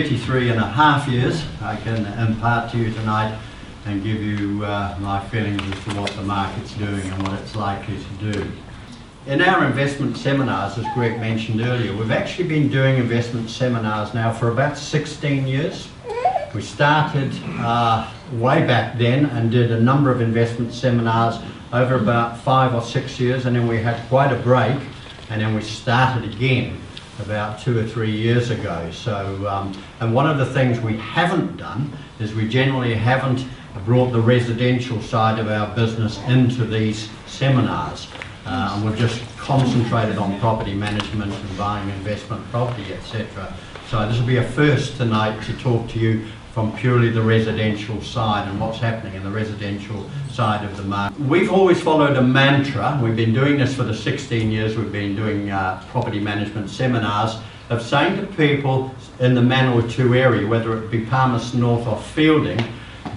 33.5 years, I can impart to you tonight and give you my feelings as to what the market's doing and what it's likely to do. In our investment seminars, as Greg mentioned earlier, we've actually been doing investment seminars now for about 16 years. We started way back then and did a number of investment seminars over about 5 or 6 years, and then we had quite a break, and then we started again about 2 or 3 years ago. So, and one of the things we haven't done is we generally haven't brought the residential side of our business into these seminars. And we've just concentrated on property management and buying investment property, etc. So this will be a first tonight to talk to you from purely the residential side and what's happening in the residential side of the market. We've always followed a mantra. We've been doing this for the 16 years we've been doing property management seminars, of saying to people in the Manawatu area, whether it be Palmerston North or Fielding,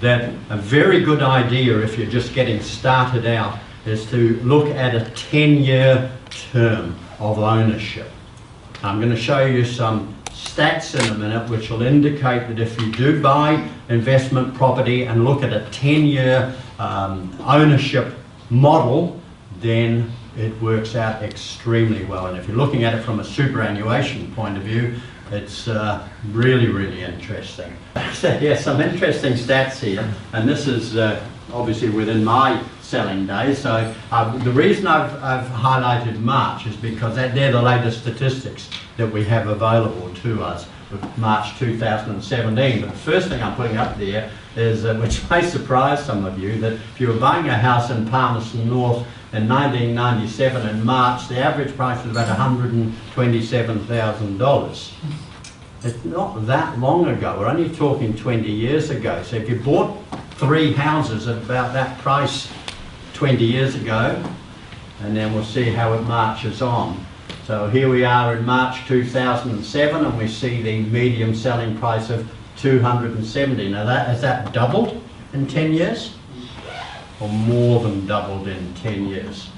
that a very good idea if you're just getting started out is to look at a 10-year term of ownership. I'm going to show you some stats in a minute which will indicate that if you do buy investment property and look at a 10-year ownership model, then it works out extremely well. And if you're looking at it from a superannuation point of view, it's really, really interesting. So yeah, some interesting stats here, and this is obviously within my selling days. So the reason I've highlighted March is because they're the latest statistics that we have available to us with March 2017. But the first thing I'm putting up there is, which may surprise some of you, that if you were buying a house in Palmerston North in 1997 in March, the average price was about $127,000. It's not that long ago. We're only talking 20 years ago. So if you bought 3 houses at about that price 20 years ago, and then we'll see how it marches on. So here we are in March 2007, and we see the medium selling price of 270. Now has that doubled in 10 years? Or more than doubled in 10 years?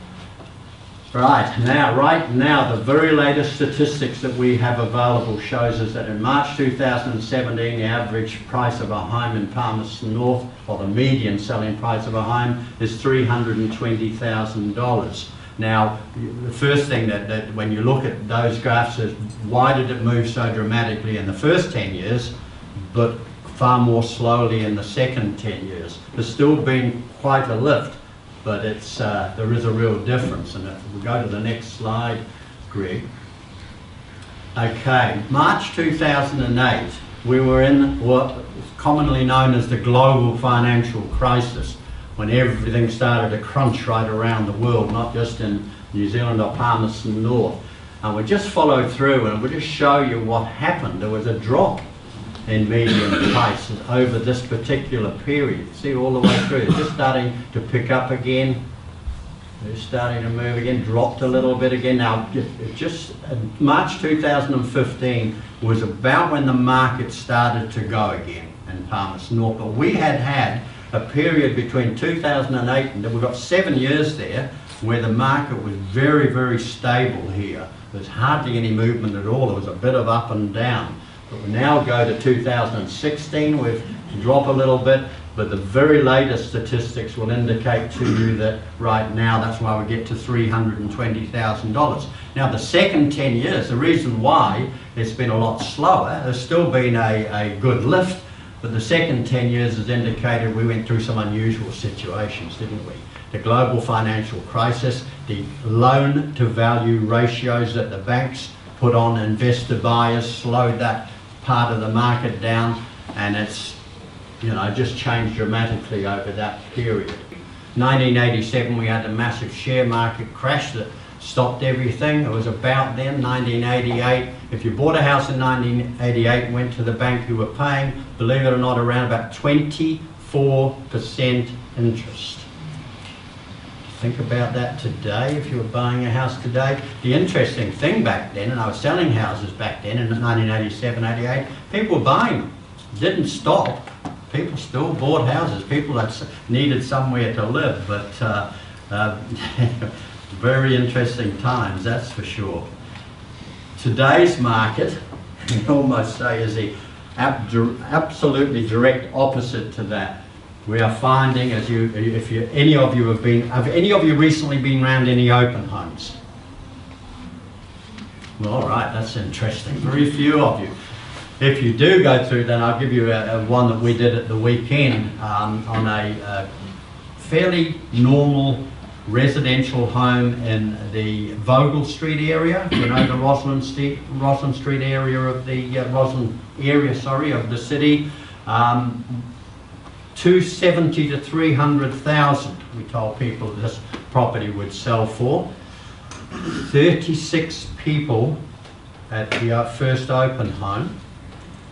Right now, the very latest statistics that we have available shows us that in March 2017, the average price of a home in Palmerston North, or the median selling price of a home, is $320,000. Now, the first thing that when you look at those graphs is, why did it move so dramatically in the first 10 years, but far more slowly in the second 10 years? There's still been quite a lift, but it's there is a real difference. And if we go to the next slide, Greg. Okay, March 2008, we were in what is commonly known as the global financial crisis, when everything started to crunch right around the world, not just in New Zealand or Palmerston North. And we just followed through, and we'll just show you what happened. There was a drop in median prices over this particular period. See, all the way through, it's just starting to pick up again. It's starting to move again, dropped a little bit again. Now, just March 2015 was about when the market started to go again in Palmerston North. But we had a period between 2008 and we've got 7 years there where the market was very, very stable here. There's hardly any movement at all. There was a bit of up and down. But we now go to 2016, we've dropped a little bit, but the very latest statistics will indicate to you that right now that's why we get to $320,000. Now the second 10 years, the reason why it's been a lot slower, there's still been a good lift, but the second 10 years has indicated we went through some unusual situations, didn't we? The global financial crisis, the loan to value ratios that the banks put on investor buyers slowed that part of the market down, and it's, you know, just changed dramatically over that period. 1987 we had a massive share market crash that stopped everything. It was about then, 1988. If you bought a house in 1988 and went to the bank, you were paying, believe it or not, around about 24% interest. Think about that today, if you were buying a house today. The interesting thing back then, and I was selling houses back then in 1987, 88, people were buying them. Didn't stop. People still bought houses. People that needed somewhere to live, but very interesting times, that's for sure. Today's market, you almost say, is the absolutely direct opposite to that. We are finding, have any of you recently been around any open homes? Well, all right, that's interesting. Very few of you. If you do go through, then I'll give you one that we did at the weekend on a fairly normal residential home in the Vogel Street area. You know, the Roslyn Street area of the of the city. 270 to 300,000. We told people this property would sell for. 36 people at the first open home.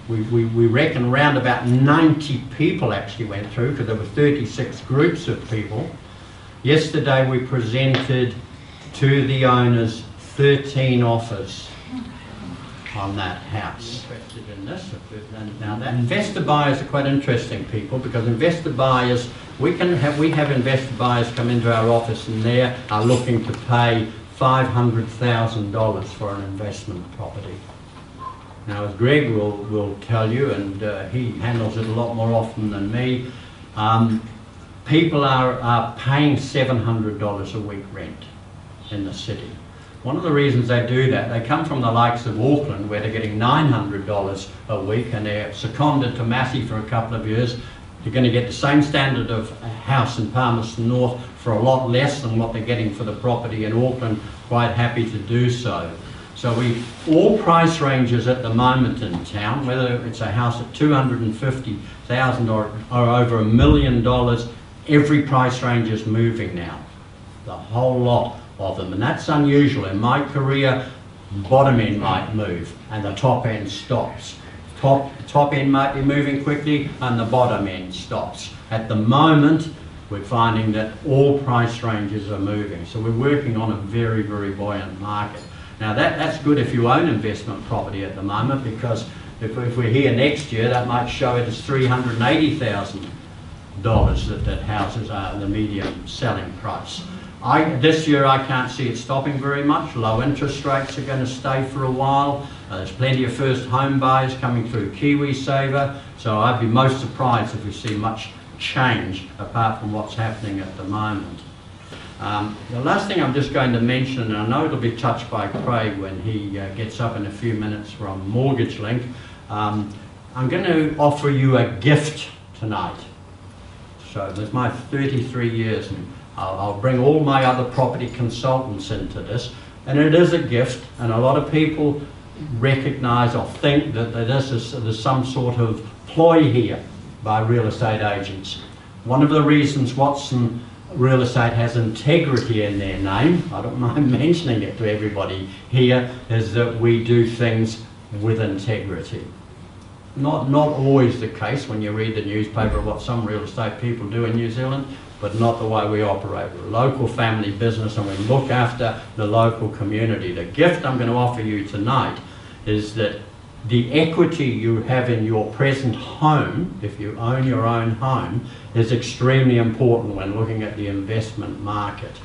We reckon around about 90 people actually went through, because there were 36 groups of people. Yesterday we presented to the owners 13 offers on that house. Interested in this? Now, that investor buyers are quite interesting people, because investor buyers, we have investor buyers come into our office and they are looking to pay $500,000 for an investment property. Now, as Greg will tell you, and he handles it a lot more often than me, people are paying $700 a week rent in the city. One of the reasons they do that, they come from the likes of Auckland, where they're getting $900 a week, and they're seconded to Massey for a couple of years. You're going to get the same standard of a house in Palmerston North for a lot less than what they're getting for the property in Auckland. Quite happy to do so. So all price ranges at the moment in town, whether it's a house at $250,000 or over $1 million, every price range is moving now. The whole lot of them, and that's unusual. In my career, bottom end might move and the top end stops. Top end might be moving quickly and the bottom end stops. At the moment, we're finding that all price ranges are moving. So we're working on a very, very buoyant market. Now that's good if you own investment property at the moment, because if we're here next year, that might show it as $380,000 that houses are the median selling price. This year I can't see it stopping very much. Low interest rates are going to stay for a while. There's plenty of first home buyers coming through KiwiSaver, so I'd be most surprised if we see much change apart from what's happening at the moment. The last thing I'm just going to mention, and I know it'll be touched by Craig when he gets up in a few minutes from Mortgage Link, I'm going to offer you a gift tonight. So there's my 33 years, and I'll bring all my other property consultants into this, and it is a gift, and a lot of people recognise or think that there's some sort of ploy here by real estate agents. One of the reasons Watson Real Estate has integrity in their name, I don't mind mentioning it to everybody here, is that we do things with integrity. Not always the case when you read the newspaper of what some real estate people do in New Zealand, but not the way we operate. We're a local family business and we look after the local community. The gift I'm going to offer you tonight is that the equity you have in your present home, if you own your own home, is extremely important when looking at the investment market.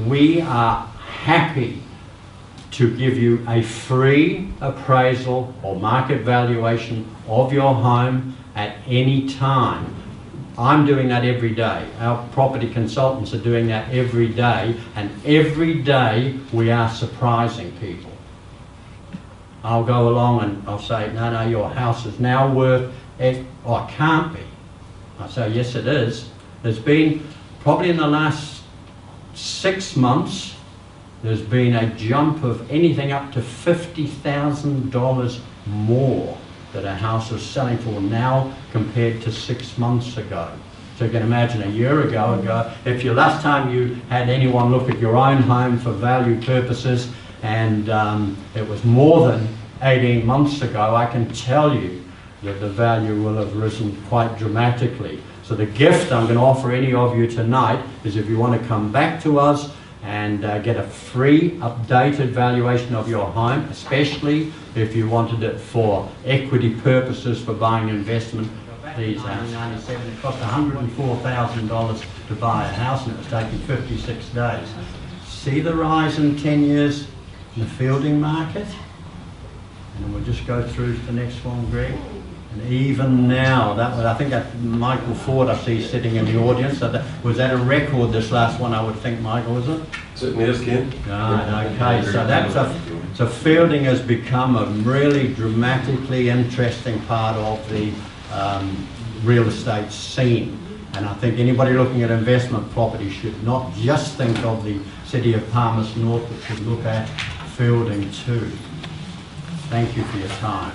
We are happy to give you a free appraisal or market valuation of your home at any time. I'm doing that every day. Our property consultants are doing that every day, and every day we are surprising people. I'll go along and I'll say, no, your house is now worth X. Oh, it can't be. I say, yes, it is. There's been, probably in the last 6 months, there's been a jump of anything up to $50,000 more that a house is selling for now compared to 6 months ago. So you can imagine a year ago, if your last time you had anyone look at your own home for value purposes, and it was more than 18 months ago, I can tell you that the value will have risen quite dramatically. So the gift I'm going to offer any of you tonight is, if you want to come back to us and get a free updated valuation of your home, especially if you wanted it for equity purposes for buying investment. These 1997, it cost $104,000 to buy a house, and it was taking 56 days. See the rise in 10 years in the fielding market? And we'll just go through to the next one, Greg. And even now, I think that Michael Ford I see sitting in the audience. Was that a record, this last one, I would think, Michael, was it? Certainly is, Ken. Right, okay, so so fielding has become a really dramatically interesting part of the real estate scene. And I think anybody looking at investment property should not just think of the city of Palmerston North, but should look at fielding too. Thank you for your time.